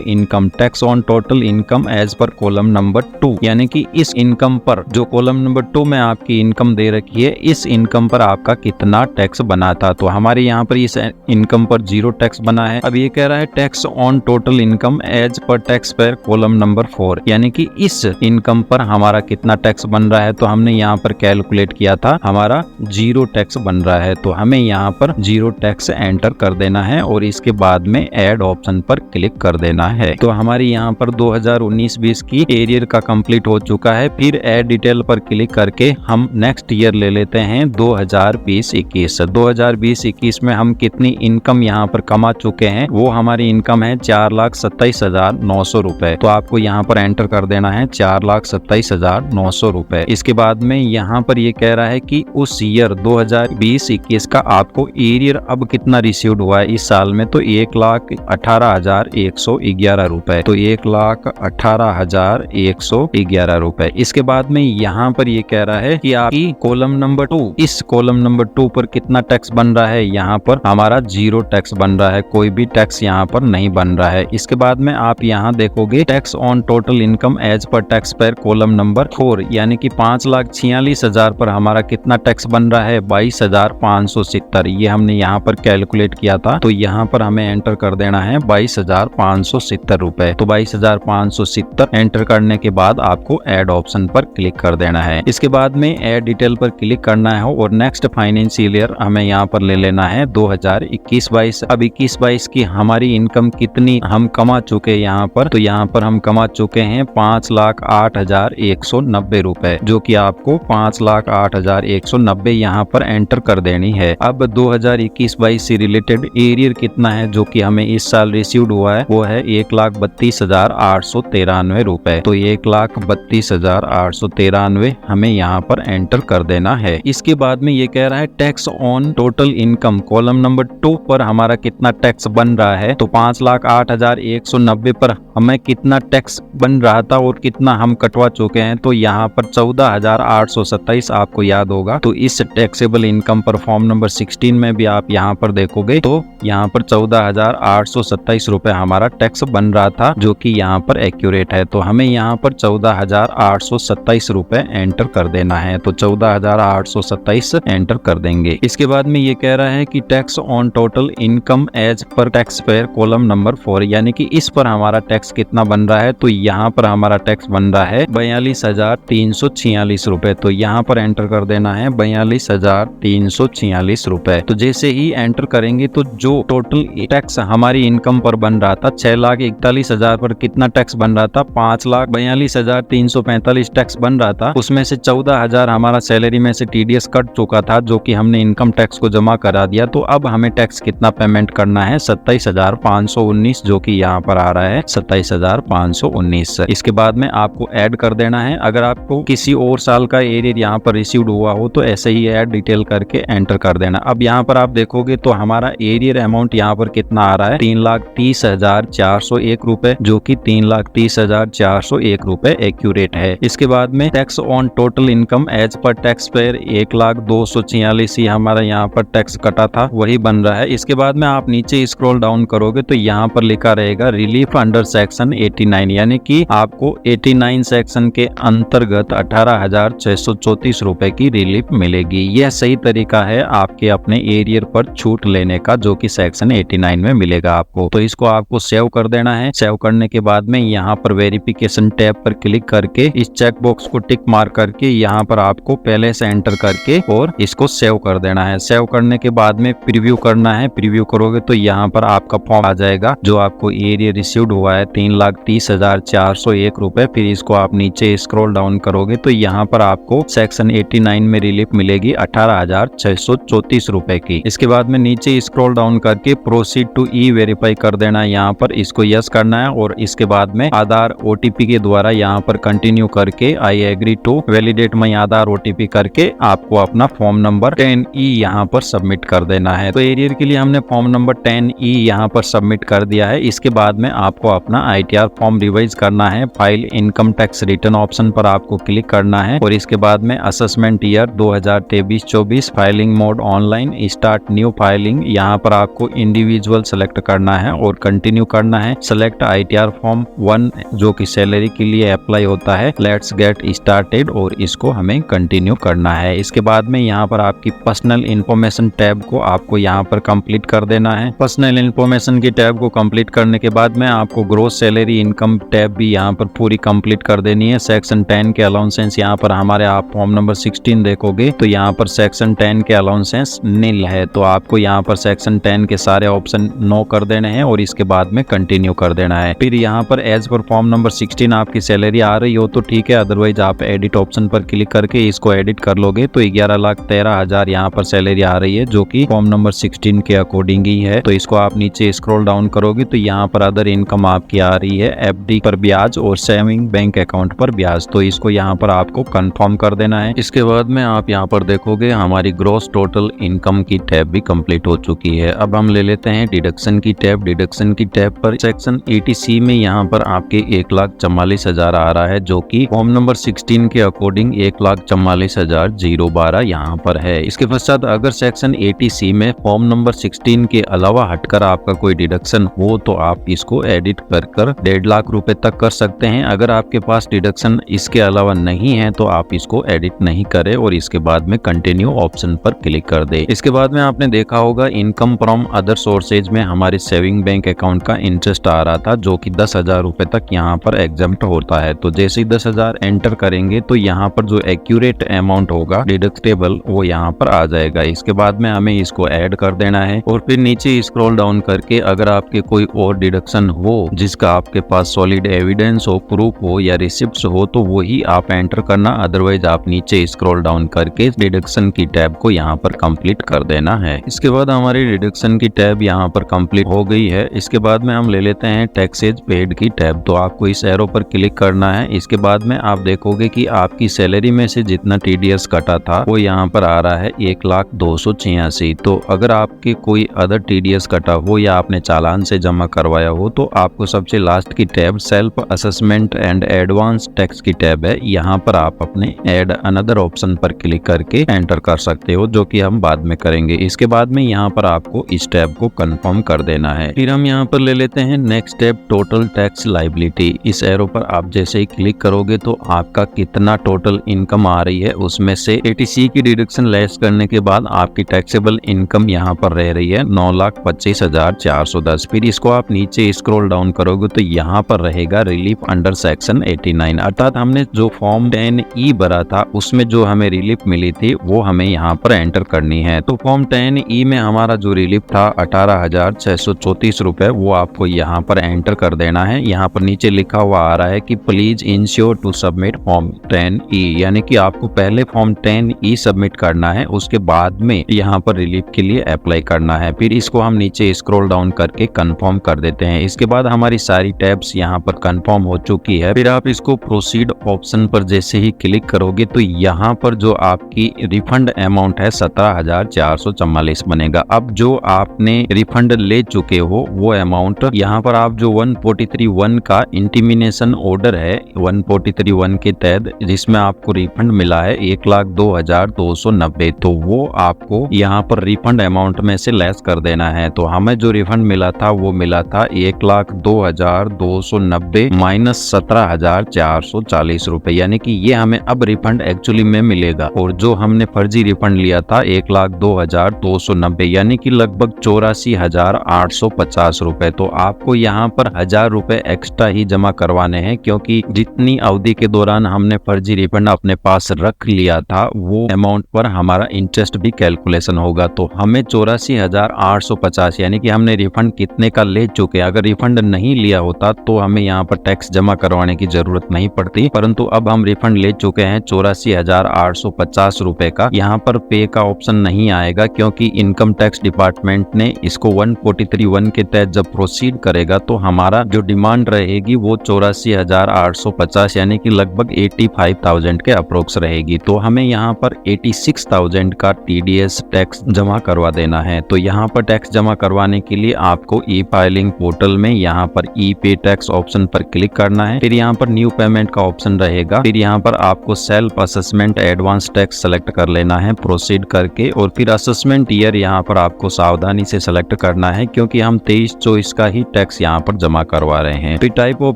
income. Tax on total income as per column number 2, यानी कि इस इनकम पर जो कॉलम नंबर 2 में आपकी इनकम दे रखी है इस इनकम पर आपका कितना टैक्स बना था। तो हमारे यहाँ पर इस इनकम पर 0 टैक्स बना है। अब ये कह रहा है tax on total income as per tax payer column number 4, यानी कि इस इनकम पर हमारा कितना टैक्स बन रहा है। तो हमने यहाँ पर कैलकुलेट किया था, हमारा 0 टैक्स बन रहा है। तो हमें यहाँ पर 0 टैक्स एंटर कर देना है और इसके बाद में ऐड ऑप्शन पर क्लिक कर देना है। तो हमारी यहाँ पर 2019-20 की एरियर का कंप्लीट हो चुका है। फिर ऐड डिटेल पर क्लिक करके हम नेक्स्ट ईयर ले लेते हैं 2020-21। 2020-21 में हम कितनी इनकम यहाँ पर कमा चुके हैं वो हमारी इनकम है 4,27,900 रुपए। तो आपको यहाँ पर एंटर कर देना है 4,27,900 रुपए। इसके बाद में यहाँ पर ये कह रहा है कि उस ईयर 2020-21 का आपको एरियर अब कितना रिसीव्ड हुआ है इस साल में। तो 1,18,111 रुपए। तो 1,18,111 रुपए। इसके बाद में यहाँ पर ये कह रहा है कि आपकी कॉलम नंबर 2, इस कॉलम नंबर 2 पर कितना टैक्स बन रहा है। यहाँ पर हमारा 0 टैक्स बन रहा है, कोई भी टैक्स यहाँ पर नहीं बन रहा है। इसके बाद में आप यहाँ देखोगे tax on total income as per tax payer column number 4, यानी कि 5,46,000 पर हमारा कितना टैक्स बन रहा है 22,570। ये हमने यहाँ पर कैलकुलेट किया था। तो यहाँ पर हमें एंटर कर देना है 22,570 रुपए। तो 22,570 एंटर करने के बाद आपको ऐड ऑप्शन पर क्लिक कर देना है। इसके बाद में ऐड डिटेल पर क्लिक करना है और नेक्स्ट फाइनेंशियल ईयर हमें यहाँ पर ले लेना है 2021-22। अब 21-22 की हमारी इनकम कितनी हम कमा चुके हैं यहाँ पर। तो यहाँ पर हम कमा चुके हैं 5,08,190 रुपए, जो कि आपको 5,08,190 यहाँ पर एंटर कर देनी है। अब 2021-22 से रिलेटेड एरियर कितना है जो कि हमें इस साल रिसीव्ड हुआ है वो है 1,32,893 रुपए। तो 1,32,893 हमें यहाँ पर एंटर कर देना है। इसके बाद में ये कह रहा है tax on total income column number 2 पर हमारा कितना टैक्स बन रहा है। तो 5,08,190 पर हमें कितना टैक्स बन रहा था और कितना हम कटवा चुके हैं। तो यहाँ पर 14,827 आपको याद होगा। तो इस टैक्सेबल इनकम पर फॉर्म नंबर 16 में भी आप यहाँ पर देखोगे तो यहाँ पर 14,827 रुपए हमारा टैक्स बन रहा था, जो कि यहाँ पर एक्यूरेट है। तो हमें यहाँ पर 14,827 रुपए एंटर कर देना है। तो 14,827 एंटर कर देंगे। इसके बाद में ये कह रहा है कि tax on total income as per tax payer column number 4, यानी कि इस पर हमारा टैक्स कितना बन रहा है। तो यहाँ पर हमारा टैक्स बन रहा है 42,346 रुपए। तो यहाँ पर एंटर कर देना है 42,346 रुपए। तो जैसे ही एंटर करेंगे तो जो टोटल टैक्स हमारी इनकम पर बन रहा था 6,41,000 पर कितना टैक्स बन रहा था 5,42,345 टैक्स बन रहा था। उसमें से 14,000 हमारा सैलरी में से टीडीएस कट चुका था, जो कि हमने इनकम टैक्स को जमा करा दिया। तो अब हमें टैक्स कितना पेमेंट करना है 27,519, जो कि यहाँ पर आ रहा है 27,519। इसके बाद में आपको ऐड कर देना है। अगर आपको किसी और साल का एरियर यहाँ पर रिसीव्ड हुआ हो तो ऐसे ही ऐड डिटेल करके एंटर कर देना। अब यहाँ पर आप देखोगे तो हमारा एरियर अमाउंट यहाँ पर कितना आ रहा है, 3,30,401 रुपए, जो कि 3,30,401 रुपए एक्यूरेट है। इसके बाद में tax on total income as per tax payer 1,02,46 ही हमारा यहाँ पर टैक्स कटा था, वही बन रहा है। इसके बाद में आप नीचे स्क्रॉल डाउन करोगे तो यहाँ पर लिखा रहेगा रिलीफ अंडर सेक्शन 89, यानी कि आपको 89 सेक्शन के अंतर्गत 18,634 रुपए की रिलीफ मिलेगी। यह सही तरीका है आपके अपने एरियर पर छूट लेने का, जो कि सेक्शन 89 में मिलेगा आपको। तो इसको आपको सेव कर देना है। सेव करने के बाद में यहाँ पर वेरिफिकेशन टैब पर क्लिक करके इस चेक बॉक्स को टिक मार करके यहाँ पर आपको पहले से एंटर करके और इसको सेव कर देना है। सेव करने के बाद में प्रीव्यू करना है। प्रीव्यू करोगे तो यहाँ पर आपका फॉर्म आ जाएगा जो आपको एरियर रिसीव्ड हुआ है 3,30,401 रुपए। फिर इसको आप नीचे स्क्रॉल डाउन करोगे तो यहाँ पर आपको सेक्शन 89 में रिलीफ मिलेगी 18,634 रुपए की। इसके बाद में नीचे स्क्रॉल डाउन करके प्रोसीड टू ई वेरीफाई कर देना है। यहाँ पर इसको यस करना है और इसके बाद में आधार ओटीपी के द्वारा यहाँ पर कंटिन्यू करके I agree to validate my Aadhaar OTP करके आपको अपना फॉर्म नंबर 10E यहाँ पर सबमिट कर देना है। तो एरियर के लिए हमने फॉर्म नंबर 10E यहाँ पर सबमिट कर दिया है। इसके बाद में आपको अपना ITR फॉर्म रिवाइज करना है। File income tax return option पर आपको क्लिक करना है और इसके बाद में assessment year 2023-24 filing mode online start new filing, यहाँ पर आपको इंडिविजुअल सेलेक्ट करना है और कंटिन्यू करना है। सेलेक्ट ITR फॉर्म 1 जो कि सैलरी के लिए अप्लाई होता है। लेट्स गेट स्टार्टेड और इसको हमें कंटिन्यू करना है। इसके बाद में यहाँ पर आपकी पर्सनल इन्फॉर्मेशन टैब को आपको यहाँ पर कंप्लीट कर देना है। पर्सनल इन्फॉर्मेशन की टैब को कंप्लीट करने के बाद में आपको ग्रोस सैलरी इनकम टैब भी यहाँ पर पूरी कंप्लीट कर देनी है। सेक्शन 10 के अलाउंसेंस यहाँ पर हमारे आप फॉर्म नंबर 16 देखोगे तो यहाँ पर सेक्शन 10 के अलाउंसेंस नील है, तो आपको यहाँ पर सेक्शन 10 के सारे ऑप्शन नो कर देने हैं और इसके बाद में कंटिन्यू कर देना है। फिर यहाँ पर एज पर फॉर्म नंबर 16 आपकी सैलरी आ रही हो तो ठीक है, अदरवाइज आप एडिट ऑप्शन पर क्लिक करके इसको एडिट कर लोगे तो 11,13,000 यहाँ पर सैलरी आ रही है, जो कि फॉर्म नंबर 16 के अकॉर्डिंग ही है। तो इसको आप नीचे स्क्रॉल डाउन करोगे तो यहाँ पर अदर इनकम आपकी आ रही है, FD पर ब्याज और सेविंग बैंक अकाउंट पर ब्याज, तो इसको यहाँ पर आपको कंफर्म कर देना है। इसके बाद में आप यहाँ पर देखोगे हमारी ग्रॉस टोटल इनकम की टैब भी कंप्लीट हो चुकी है। अब हम ले लेते हैं डिडक्शन की टैब। डिडक्शन की टैब पर सेक्शन 80C में यहाँ पर आपके 1,44,000 आ रहा है, जो कि फॉर्म नंबर 16 के अकॉर्डिंग 1,44,012 यहाँ पर है। इसके पश्चात अगर सेक्शन 80C में फॉर्म नंबर 16 के अलावा हटकर आपका कोई डिडक्शन हो तो आप इसको एडिट कर 1.5 लाख रुपए तक कर सकते हैं। अगर आपके पास डिडक्शन इसके अलावा नहीं है तो आप इसको एडिट नहीं करें और इसके बाद में कंटिन्यू ऑप्शन पर क्लिक कर दे। इसके बाद में आपने देखा होगा इनकम फ्रॉम अदर सोर्सेज में हमारे सेविंग बैंक अकाउंट का इंटरेस्ट आ रहा था, जो कि 10,000 रुपए तक यहाँ पर एग्जाम्प्ट होता है। तो जैसे ही 10,000 एंटर करेंगे तो यहाँ पर जो एक्यूरेट अमाउंट होगा डिडक्टेबल वो यहाँ पर आ जाएगा। इसके बाद में हमें इसको ऐड कर देना है और फिर नीचे स्क्रॉल डाउन करके अगर आपके कोई और डिडक्शन हो जिसका आपके पास सॉलिड एविडेंस हो, प्रूफ हो या रिसिप्ट हो तो वही आप एंटर करना, अदरवाइज आप नीचे स्क्रॉल डाउन करके डिडक्शन की टैब को यहाँ पर कंप्लीट कर देना है। इसके बाद हमारी डिडक्शन की टैब यहाँ पर कंप्लीट हो गई है। इसके बाद में हम ले लेते हैं टैक्सेज पेड की टैब। तो आपको इस एरो पर क्लिक करना है। इसके बाद में आप देखोगे कि आपकी सैलरी में से जितना TDS कटा था वो यहाँ पर आ रहा है 1,02,86। तो अगर आपके कोई अदर TDS कटा हो या आपने चालान से जमा करवाया हो तो आपको सबसे लास्ट की tab self assessment and advance tax की टैब है, यहाँ पर आप अपने एड अनदर ऑप्शन पर क्लिक करके एंटर कर सकते हो, जो कि हम बाद में करेंगे। इसके बाद में यहाँ पर आपको इस टैब को कंफर्म कर देना है। फिर हम यहाँ पर ले लेते हैं next tab total tax liability. इस एरो पर आप जैसे ही क्लिक करोगे तो आपका कितना टोटल इनकम आ रही है उसमें से 80C की डिडक्शन लेस करने के बाद आपकी टैक्सेबल इनकम यहाँ पर रह रही है 9,25,410। फिर इसको आप नीचे स्क्रॉल डाउन करोगे तो यहाँ पर रहेगा रिलीफ अंडर सेक्शन 89, अर्थात हमने जो फॉर्म 10E भरा था उसमें जो हमें रिलीफ मिली थी वो हमें यहाँ पर एंटर करनी है। तो फॉर्म 10E में हमारा जो रिलीफ था 18,634 रुपए वो आपको यहाँ पर एंटर कर देना है। यहाँ पर नीचे लिखा हुआ आ रहा है कि please ensure to submit form 10E, यानी कि आपको पहले फॉर्म 10E सबमिट करना है, उसके बाद में यहाँ पर रिलीफ के लिए अप्लाई करना है। फिर इसको हम नीचे स्क्रॉल डाउन करके कंफर्म कर देते हैं। इसके बाद हमारी सारी टैब्स यहाँ पर कंफर्म हो चुकी है। फिर आप इसको प्रोसीड ऑप्शन पर जैसे ही क्लिक करोगे तो यहाँ पर जो आपकी रिफंड अमाउंट है 17,444 बनेगा। अब जो आपने रिफंड ले चुके हो वो अमाउंट यहाँ पर आप जो 143.1 का इंटीमिनेशन ऑर्डर है 143.1 के तहत जिसमें आपको रिफंड मिला है 1,02,290, तो वो आपको यहाँ पर रिफंड अमाउंट में से लेस कर देना है। तो हमें जो रिफंड मिला था वो मिला था 1,02,290 माइनस 17,440 रुपए, यानी कि ये हमें अब रिफंड एक्चुअली में मिलेगा। और जो हमने फर्जी रिफंड लिया था 1,02,290 यानी कि लगभग 84,850 रुपए। तो आपको यहाँ पर 1,000 रुपए एक्स्ट्रा ही जमा करवाने हैं, क्योंकि जितनी अवधि के दौरान हमने फर्जी रिफंड अपने पास रख लिया था वो अमाउंट पर हमारा इंटरेस्ट भी कैलकुलेशन होगा। तो हमें 84,850 यानी कि हमने रिफंड कितने का ले चुके। अगर रिफंड नहीं लिया होता तो हमें यहाँ पर टैक्स जमा करवाने की जरूरत नहीं पड़ती, परंतु अब हम रिफंड ले चुके हैं 84,850 रुपए का। यहाँ पर पे का ऑप्शन नहीं आएगा क्योंकि इनकम टैक्स डिपार्टमेंट ने इसको 143.1 के तहत जब प्रोसीड करेगा तो हमारा जो डिमांड रहेगी वो 84,850 यानी कि लगभग 85,000 के अप्रोक्स रहेगी। तो हमें यहाँ पर 86,000 का TDS टैक्स जमा करवा देना है। तो यहाँ पर टैक्स जमा करवाने के लिए आपको ई फाइलिंग पोर्टल में यहाँ पर ई पे टैक्स ऑप्शन पर क्लिक करना है। फिर यहाँ पर न्यू पेमेंट का ऑप्शन रहेगा। फिर यहाँ पर आपको self assessment advance tax select कर लेना है प्रोसीड करके, और फिर असेसमेंट ईयर यहाँ पर आपको सावधानी से सेलेक्ट करना है क्योंकि हम 23-24 का ही टैक्स यहाँ पर जमा करवा रहे हैं। फिर टाइप ऑफ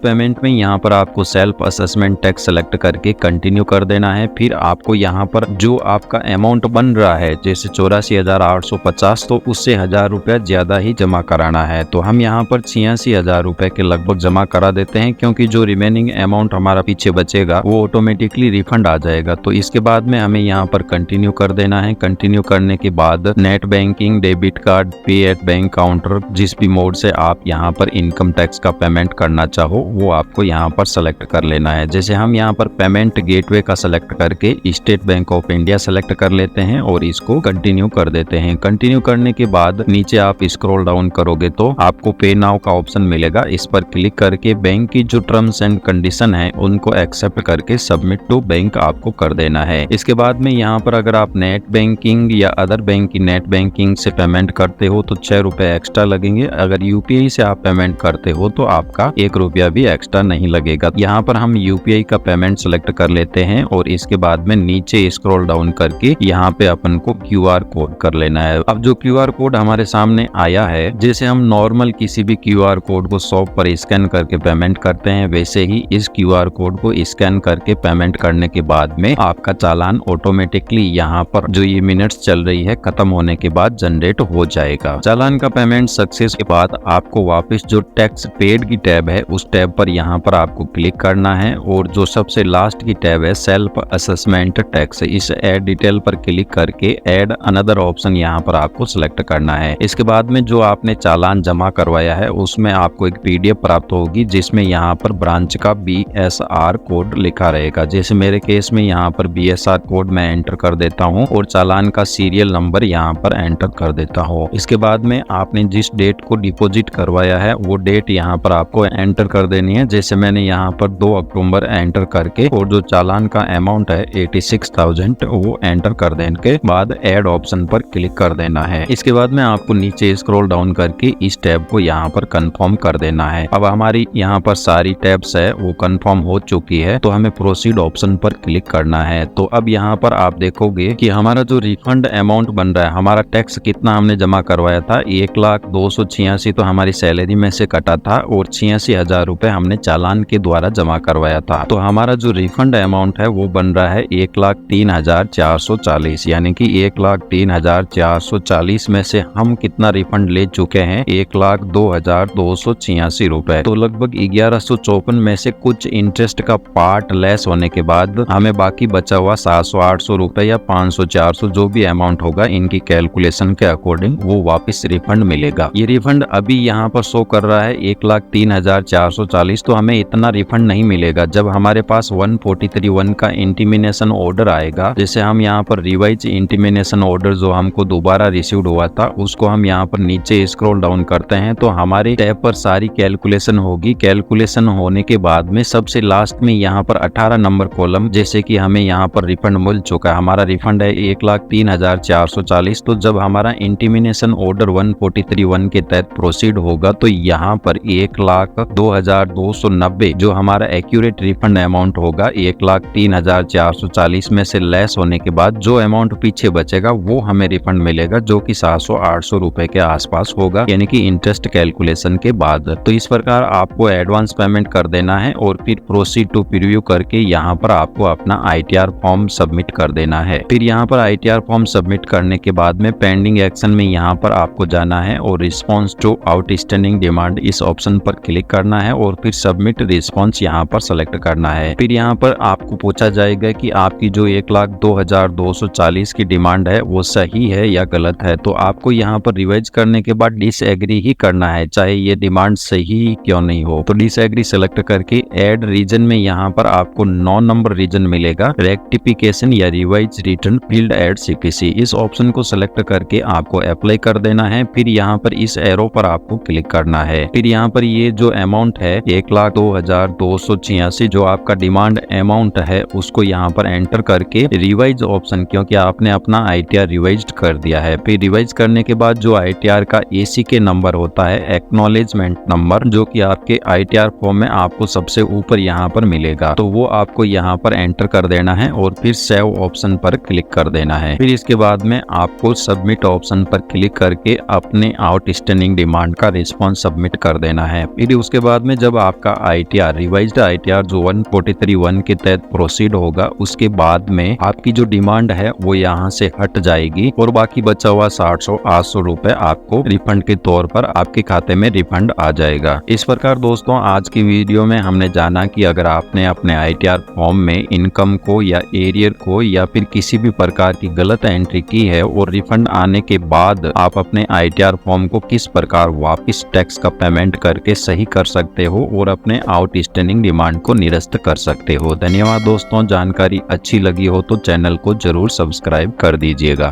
पेमेंट में यहाँ पर आपको सेल्फ असेसमेंट टैक्स सेलेक्ट करके कंटिन्यू कर देना है। फिर आपको यहाँ पर जो आपका अमाउंट बन रहा है जैसे 84,850 तो उससे 1,000 रुपया ज्यादा ही जमा कराना है। तो हम यहाँ पर 86,000 रुपए के लगभग जमा करा देते हैं क्योंकि जो रिमेनिंग अमाउंट हमारा पीछे बचेगा वो ऑटोमेटिकली रिफंड आ जाएगा। तो इसके बाद में हमें यहाँ पर कंटिन्यू कर देना है। कंटिन्यू करने के बाद नेट बैंकिंग, डेबिट कार्ड, पे एट बैंक काउंटर, जिस भी मोड से आप यहाँ पर इनकम टैक्स का पेमेंट करना चाहो वो आपको यहाँ पर सेलेक्ट कर लेना है। जैसे हम यहाँ पर पेमेंट गेटवे का सेलेक्ट करके state bank of India select कर लेते हैं और इसको कंटिन्यू कर देते हैं। कंटिन्यू करने के बाद नीचे आप स्क्रॉल डाउन करोगे तो आपको पे नाउ का ऑप्शन मिलेगा। इस पर क्लिक करके बैंक की जो टर्म्स एंड कंडीशन है उनको एक्सेप्ट करके सबमिट टू बैंक आपको कर देना है। इसके बाद में यहाँ पर अगर आप नेट बैंकिंग या अदर बैंक की नेट बैंकिंग से पेमेंट करते हो तो 6 रुपए एक्स्ट्रा लगेंगे। अगर यूपीआई से आप पेमेंट करते हो तो आपका 1 रुपया भी एक्स्ट्रा नहीं लगेगा। यहाँ पर हम यूपीआई का पेमेंट सेलेक्ट कर लेते हैं और इसके बाद में नीचे स्क्रॉल डाउन करके यहाँ पे अपन को QR कोड कर लेना है। अब जो QR कोड हमारे सामने आया है, जैसे हम नॉर्मल किसी भी QR कोड को शॉप पर स्कैन करके पेमेंट करते हैं वैसे ही इस QR कोड को स्कैन करके पेमेंट करने के बाद में आपका चालान ऑटोमेटिकली यहाँ पर जो ये मिनट्स चल रही है खत्म होने के बाद जनरेट हो जाएगा। चालान का पेमेंट सक्सेस के बाद आपको वापस जो टैक्स पेड की टैब है उस टैब पर यहाँ पर आपको क्लिक करना है और जो सबसे लास्ट की टैब है सेल्फ असेसमेंट टैक्स, इस ऐड डिटेल पर क्लिक करके ऐड अनदर ऑप्शन यहाँ पर आपको सिलेक्ट करना है। इसके बाद में जो आपने चालान जमा करवाया है उसमें आपको एक PDF प्राप्त होगी जिसमें यहाँ पर ब्रांच का BSR कोड लिखा रहेगा। जैसे मेरे केस में यहाँ पर BSR कोड मैं एंटर कर देता हूँ और चालान का सीरियल नंबर यहाँ पर एंटर कर देता हूँ। इसके बाद में आपने जिस डेट को डिपॉजिट करवाया है वो डेट यहाँ पर आपको एंटर कर देनी है। जैसे मैंने यहाँ पर 2 अक्टूबर एंटर करके और जो चालान का अमाउंट है 86,000 वो एंटर कर देने के बाद ऐड ऑप्शन पर क्लिक कर देना है। इसके बाद में आपको नीचे स्क्रॉल डाउन करके इस टैब को यहाँ पर कंफर्म कर देना है। अब हमारी यहाँ पर सारी टैब्स है वो कंफर्म हो चुकी है तो हमें प्रोसीड ऑप्शन पर क्लिक करना है। तो अब यहाँ पर आप देखोगे कि हमारा जो रिफंड अमाउंट बन रहा है, हमारा टैक्स कितना हमने जमा करवाया था 1,02,86 तो हमारी सैलरी में से कटा था और 86,000 रुपए हमने चालान के द्वारा जमा करवाया था। तो हमारा जो रिफंड अमाउंट है वो बन रहा है 1,03,440 यानी कि 1,03,440 में से हम कितना रिफंड ले चुके हैं 1,02,286 रुपए। तो लगभग 1,154 में से कुछ इंटरेस्ट का पार्ट लेस होने के बाद हमें बाकी बचा हुआ 700-800 रुपए या 500-400 जो भी अमाउंट होगा इनकी कैलकुलेशन के अकॉर्डिंग वो वापस रिफंड मिलेगा। ये रिफंड अभी यहाँ पर शो कर रहा है 1,03,440 तो हमें इतना रिफंड नहीं मिलेगा। जब हमारे पास 143.1 का इंटीमिनेशन ऑर्डर आएगा, जैसे हम यहाँ पर रिवाइज इंटीमिनेशन ऑर्डर जो हमको दोबारा रिसीव्ड हुआ था उसको हम यहाँ पर नीचे स्क्रॉल डाउन करते हैं तो हमारे टैब पर सारी कैलकुलेशन होगी। कैलकुलेशन होने के बाद में सबसे लास्ट में यहाँ पर 18 नंबर कॉलम, जैसे कि हमें यहाँ पर रिफंड मिल चुका है, हमारा रिफंड है 1,03,440। तो जब हमारा इंटीमिनेशन ऑर्डर 143(1) के तहत प्रोसीड होगा तो यहाँ पर 1,02,290 जो हमारा एक्यूरेट रिफंड अमाउंट होगा 1,03,440 में से लेस होने के बाद जो अमाउंट पीछे बचेगा वो हमें रिफंड मिलेगा, जो कि 700-800 रुपए के आसपास होगा, यानी कि इंटरेस्ट कैलकुलेशन के बाद। तो इस प्रकार आपको एडवांस पेमेंट कर देना है और फिर प्रोसीड टू प्रीव्यू करके यहाँ पर आपको अपना ITR फॉर्म सबमिट कर देना है। फिर यहाँ पर ITR फॉर्म सबमिट करने के बाद में पेंडिंग एक्शन में यहाँ पर आपको जाना है और रिस्पॉन्स टू आउटस्टैंडिंग डिमांड इस ऑप्शन पर क्लिक करना है और फिर सबमिट रिस्पॉन्स यहाँ पर सेलेक्ट करना है। फिर यहाँ पर आपको पूछा जाएगा कि आपकी जो 1,02,240 की डिमांड है वो सही है या गलत है। तो आपको यहाँ पर रिवाइज करने के बाद डिसएग्री ही करना है, चाहे ये डिमांड सही क्यों नहीं हो। तो डिसएग्री सेलेक्ट करके ऐड रीजन में यहाँ पर आपको 9 नंबर रीजन मिलेगा, रेक्टिफिकेशन या revise return filed at CPC। इस ऑप्शन को सेलेक्ट करके आपको अप्लाई कर देना है। फिर यहाँ पर इस एरो पर आपको क्लिक करना है। फिर यहाँ पर ये जो अमाउंट है 1,02,286 जो आपका डिमांड अमाउंट है उसको यहाँ पर एंटर करके रिवाइज ऑप्शन, क्योंकि आपने अपना ITR रिवाइज कर दिया है। फिर रिवाइज करने के बाद जो ITR का ACK नंबर होता है, एक्नॉलेजमेंट नंबर, जो कि आपके ITR फॉर्म में आपको सबसे ऊपर यहाँ पर मिलेगा, तो वो आपको यहाँ पर एंटर कर देना है और फिर सेव ऑप्शन पर क्लिक कर देना है। फिर इसके बाद में आपको सबमिट ऑप्शन पर क्लिक करके अपने आउटस्टैंडिंग डिमांड का रिस्पॉन्स सबमिट कर देना है। फिर उसके बाद में जब आपका ITR रिवाइज्ड ITR जो 143(1) के तहत प्रोसीड होगा, उसके बाद में आपकी जो डिमांड है वो यहाँ से हट जाएगी और बाकी बचा हुआ 700-800 रुपए आपको रिफंड के तौर पर आपके खाते में रिफंड आ जाएगा। इस प्रकार दोस्तों आज की वीडियो में हमने जाना कि अगर आपने अपने ITR फॉर्म में इनकम को या एरियर को या फिर किसी भी प्रकार की गलत एंट्री की है और रिफंड आने के बाद आप अपने ITR फॉर्म को किस प्रकार वापस टैक्स का पेमेंट करके सही कर सकते हो और अपने आउटस्टैंडिंग डिमांड को निरस्त कर सकते हो। धन्यवाद दोस्तों, जानकारी अच्छी लगी हो तो चैनल को जरूर सब्सक्राइब कर दीजिएगा।